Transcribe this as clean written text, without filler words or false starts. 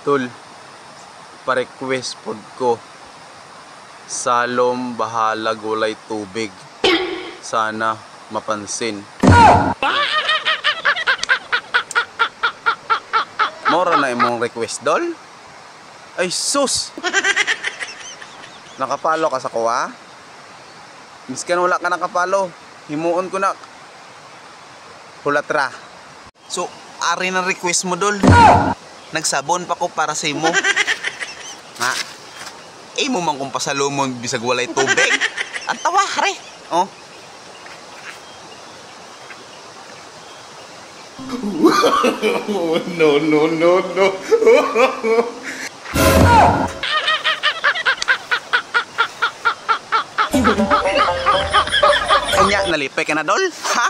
Tol, pa-request pod ko. Salom bahala gulay tubig. Sana mapansin. Mora na imong request, Dol? Ay sus! Nakapalo ka sa kuha? Miskan wala ka nakapalo, himuon ko na. Hulatra. So, ari na request mo, Dol. Nagsabon pa ko para sa imo. Nga, mo man kung pasalumon bisag walay tubig. Ang tawa, re. Oh. No, no, no, no. Kanya, nalipay ka na, Dol? Ha?